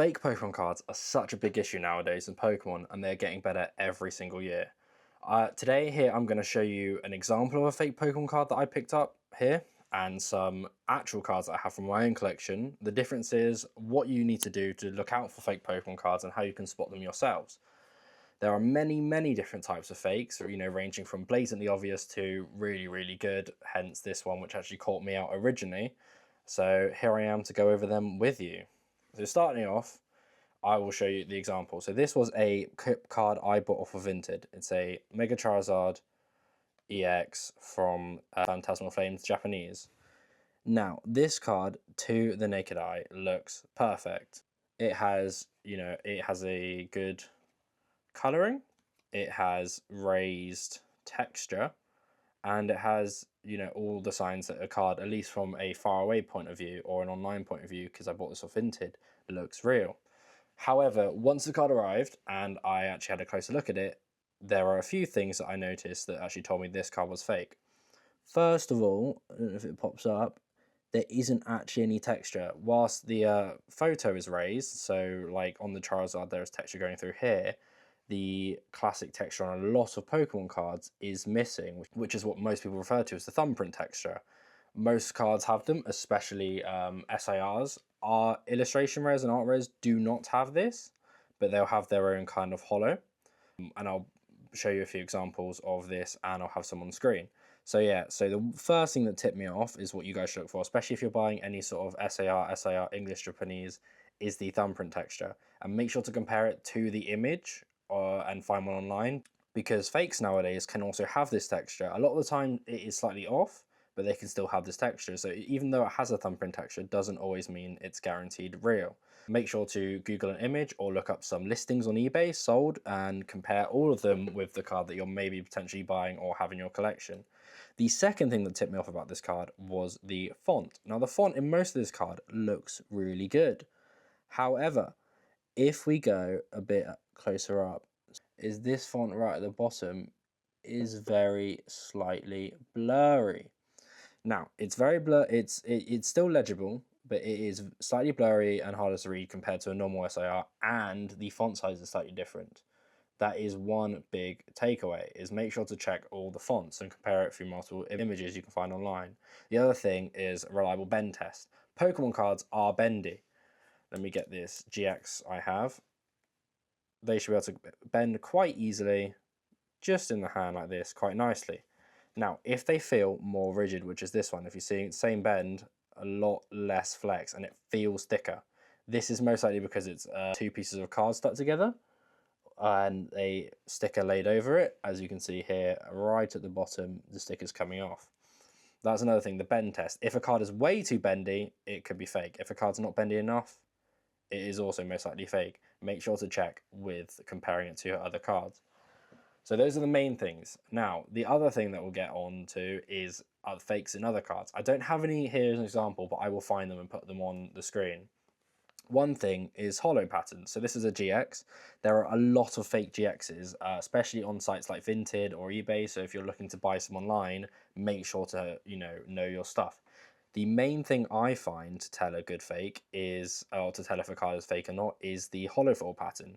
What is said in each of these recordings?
Fake Pokemon cards are such a big issue nowadays in Pokemon, and they're getting better every single year. Today here I'm going to show you an example of a fake Pokemon card that I picked up here, and some actual cards that I have from my own collection. The difference is what you need to do to look out for fake Pokemon cards and how you can spot them yourselves. There are many different types of fakes, ranging from blatantly obvious to really good, hence this one which actually caught me out originally. So here I am to go over them with you. So starting off, I will show you the example. So this was a card I bought off of Vinted. It's a Mega Charizard EX from Phantasmal Flames Japanese. Now, this card, to the naked eye, looks perfect. It has, it has a good colouring. It has raised texture. And it has, all the signs that a card, at least from a far away point of view or an online point of view, because I bought this off Vinted, looks real. However, once the card arrived and I actually had a closer look at it, there are a few things that I noticed that actually told me this card was fake. First of all, I don't know if it pops up, there isn't actually any texture. Whilst the photo is raised, so like on the Charizard there is texture going through here, the classic texture on a lot of Pokemon cards is missing, which is what most people refer to as the thumbprint texture. Most cards have them, especially SIRs. Our illustration rares and art rares do not have this, but they'll have their own kind of holo. And I'll show you a few examples of this, and I'll have some on screen. So yeah, so the first thing that tipped me off is what you guys should look for, especially if you're buying any sort of SIR, English, Japanese, is the thumbprint texture. And make sure to compare it to the image and find one online, because fakes nowadays can also have this texture. A lot of the time it is slightly off, but they can still have this texture. So even though it has a thumbprint texture, it doesn't always mean it's guaranteed real. Make sure to Google an image or look up some listings on eBay sold and compare all of them with the card that you're maybe potentially buying or have in your collection. The second thing that tipped me off about this card was the font. Now the font in most of this card looks really good. However, if we go a bit closer up, is this font right at the bottom is very slightly blurry. Now, it's very blur. It's still legible, but it is slightly blurry and harder to read compared to a normal SIR, and the font size is slightly different. That is one big takeaway, is make sure to check all the fonts and compare it through multiple images you can find online. The other thing is a reliable bend test. Pokemon cards are bendy. Let me get this GX I have. They should be able to bend quite easily, just in the hand like this, quite nicely. Now, if they feel more rigid, which is this one, if you see the same bend, a lot less flex, and it feels thicker. This is most likely because it's two pieces of card stuck together and a sticker laid over it. As you can see here, right at the bottom, the sticker's coming off. That's another thing, the bend test. If a card is way too bendy, it could be fake. If a card's not bendy enough, it is also most likely fake. Make sure to check with comparing it to other cards. So those are the main things. Now, the other thing that we'll get on to is fakes in other cards. I don't have any here as an example, but I will find them and put them on the screen. One thing is holo patterns. So this is a GX. There are a lot of fake GXs, especially on sites like Vinted or eBay. So if you're looking to buy some online, make sure to know your stuff. The main thing I find to tell a good fake is, or to tell if a card is fake or not, is the holofoil pattern.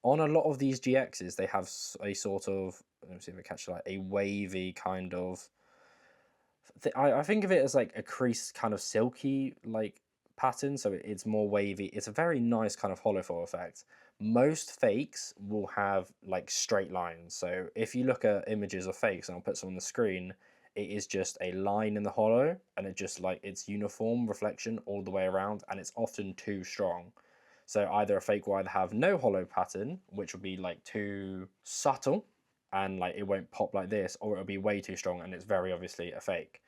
On a lot of these GXs, they have a sort of, let me see if I catch it, like a wavy kind of, I think of it as like a creased kind of silky like pattern, so it's more wavy. It's a very nice kind of holofoil effect. Most fakes will have like straight lines. So if you look at images of fakes, and I'll put some on the screen, it is just a line in the holo, and it just like it's uniform reflection all the way around, and it's often too strong. So either a fake will either have no holo pattern, which will be like too subtle and like it won't pop like this, or it'll be way too strong and it's very obviously a fake.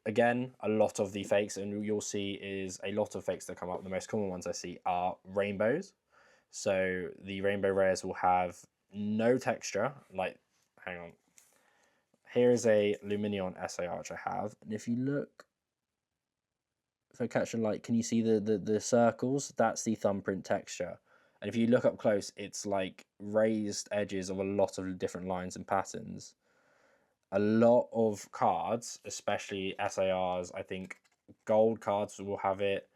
Again, a lot of the fakes, and you'll see is a lot of fakes that come up. The most common ones I see are rainbows. So the rainbow rares will have no texture. Like, hang on. Here is a Lumineon SAR which I have, and if you look, if I catch the light, can you see the circles? That's the thumbprint texture. And if you look up close, it's like raised edges of a lot of different lines and patterns. A lot of cards, especially SARs, I think gold cards will have it,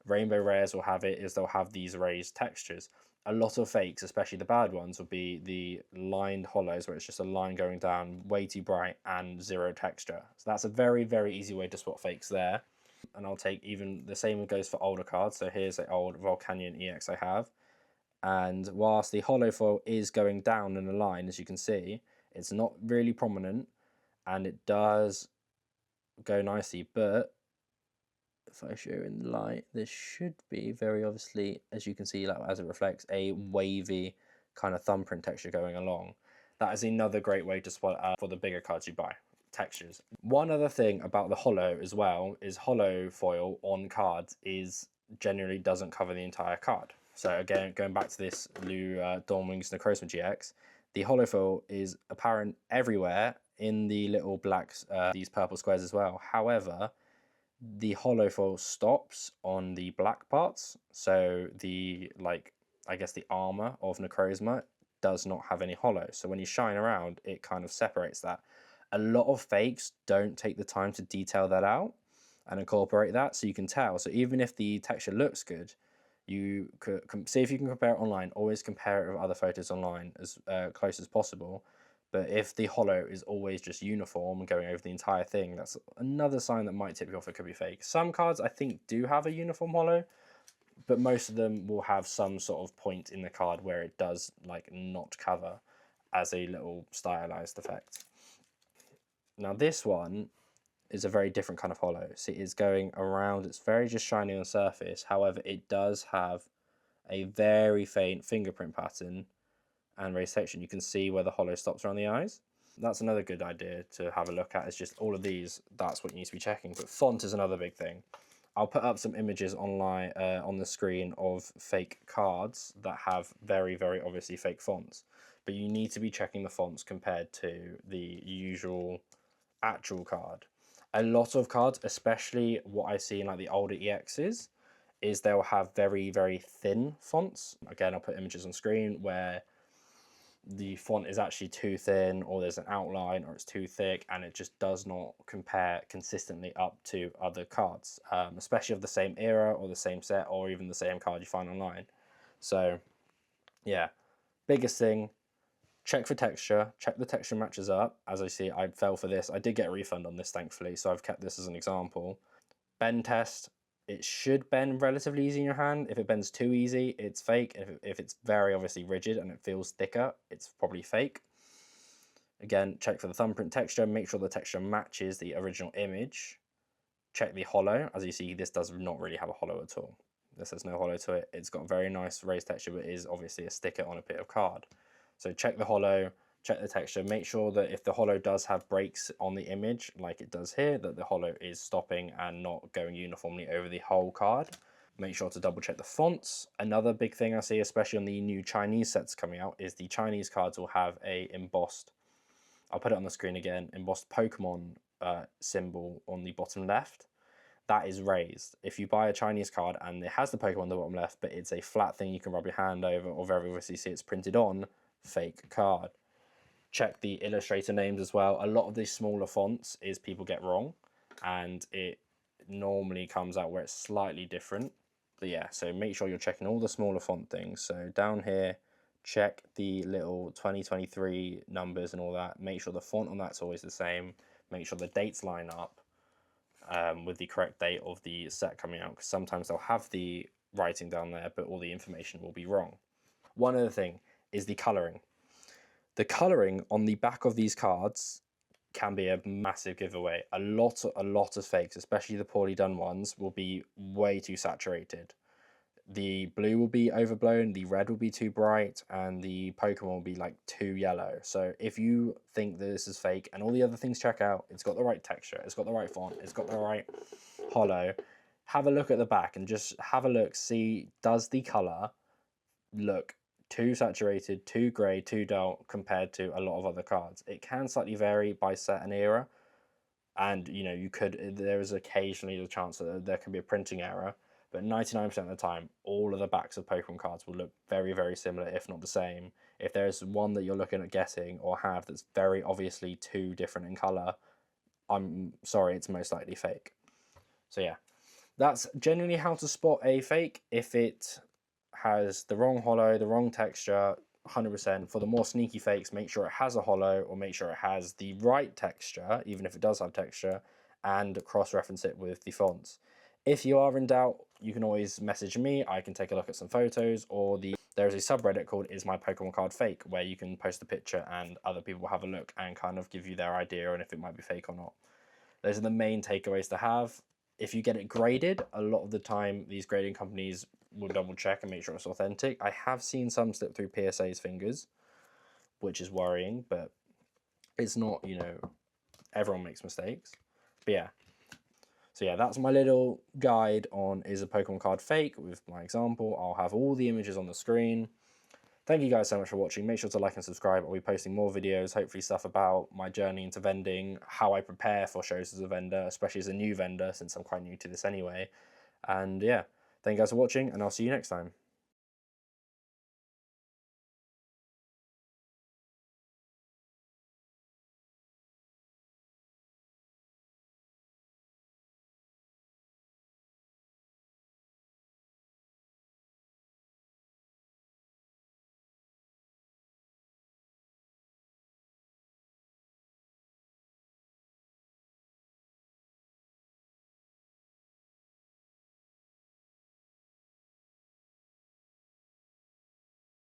Rainbow rares will have it is they'll have these raised textures. A lot of fakes, especially the bad ones, will be the lined holos where it's just a line going down, way too bright and zero texture. So that's a very, very easy way to spot fakes there. And I'll take even the same goes for older cards. So here's an old Volcanion EX I have. And whilst the holofoil is going down in a line, as you can see, it's not really prominent and it does go nicely, but if I show in the light, there should be very obviously, as you can see, like as it reflects, a wavy kind of thumbprint texture going along. That is another great way to spot for the bigger cards you buy, textures. One other thing about the holo as well is holofoil on cards is generally doesn't cover the entire card. So again, going back to this Lou Dawnwings Necrozma GX, the holofoil is apparent everywhere in the little black, these purple squares as well. However, the holofoil stops on the black parts, so the, like, I guess the armor of Necrozma does not have any holo. So when you shine around, it kind of separates that. A lot of fakes don't take the time to detail that out and incorporate that, so you can tell. So even if the texture looks good, you could see if you can compare it online. Always compare it with other photos online as close as possible. But if the holo is always just uniform and going over the entire thing, that's another sign that might tip you off it could be fake. Some cards I think do have a uniform holo, but most of them will have some sort of point in the card where it does like not cover as a little stylized effect. Now this one is a very different kind of holo. So it is going around, it's very just shiny on the surface. However, it does have a very faint fingerprint pattern and raised section. You can see where the holo stops around the eyes. That's another good idea to have a look at. It's just all of these, that's what you need to be checking. But font is another big thing. I'll put up some images online on the screen of fake cards that have very, very obviously fake fonts. But you need to be checking the fonts compared to the usual actual card. A lot of cards, especially what I see in like the older EXs, is they'll have very, very thin fonts. Again, I'll put images on screen where the font is actually too thin, or there's an outline, or it's too thick, and it just does not compare consistently up to other cards, especially of the same era or the same set or even the same card you find online. So yeah, biggest thing, check for texture, check the texture matches up. As I see, I fell for this. I did get a refund on this, thankfully, so I've kept this as an example. Bend test. It should bend relatively easy in your hand. If it bends too easy, it's fake. If it's very obviously rigid and it feels thicker, it's probably fake. Again, check for the thumbprint texture. Make sure the texture matches the original image. Check the holo. As you see, this does not really have a holo at all. This has no holo to it. It's got very nice raised texture, but it is obviously a sticker on a bit of card. So check the holo, check the texture, make sure that if the holo does have breaks on the image, like it does here, that the holo is stopping and not going uniformly over the whole card. Make sure to double check the fonts. Another big thing I see, especially on the new Chinese sets coming out, is the Chinese cards will have a embossed, I'll put it on the screen again, embossed Pokemon symbol on the bottom left. That is raised. If you buy a Chinese card and it has the Pokemon on the bottom left, but it's a flat thing you can rub your hand over, or very obviously see it's printed on, fake card. Check the illustrator names as well. A lot of these smaller fonts is people get wrong, and it normally comes out where it's slightly different. But yeah, so make sure you're checking all the smaller font things. So down here, check the little 2023 numbers and all that. Make sure the font on that's always the same. Make sure the dates line up with the correct date of the set coming out, because sometimes they'll have the writing down there, but all the information will be wrong. One other thing is the colouring. The colouring on the back of these cards can be a massive giveaway. A lot of fakes, especially the poorly done ones, will be way too saturated. The blue will be overblown, the red will be too bright, and the Pokemon will be like too yellow. So if you think that this is fake and all the other things check out, it's got the right texture, it's got the right font, it's got the right holo, have a look at the back and just have a look, see, does the colour look too saturated, too grey, too dull compared to a lot of other cards? It can slightly vary by set and era, and you know, there is occasionally the chance that there can be a printing error, but 99% of the time, all of the backs of Pokemon cards will look very, very similar, if not the same. If there's one that you're looking at getting or have that's very obviously too different in colour, I'm sorry, it's most likely fake. So yeah, That's generally how to spot a fake. If it has the wrong holo, the wrong texture, 100%. For the more sneaky fakes, make sure it has a holo, or make sure it has the right texture, even if it does have texture, and cross-reference it with the fonts. If you are in doubt, you can always message me. I can take a look at some photos, or there's a subreddit called Is My Pokemon Card Fake, where you can post a picture and other people will have a look and kind of give you their idea on if it might be fake or not. Those are the main takeaways to have. If you get it graded, a lot of the time these grading companies will double check and make sure it's authentic. I have seen some slip through PSA's fingers, which is worrying, but it's not, everyone makes mistakes. But yeah. So yeah, that's my little guide on is a Pokemon card fake with my example. I'll have all the images on the screen. Thank you guys so much for watching. Make sure to like and subscribe. I'll be posting more videos, hopefully stuff about my journey into vending, how I prepare for shows as a vendor, especially as a new vendor, since I'm quite new to this anyway. And yeah, thank you guys for watching, and I'll see you next time.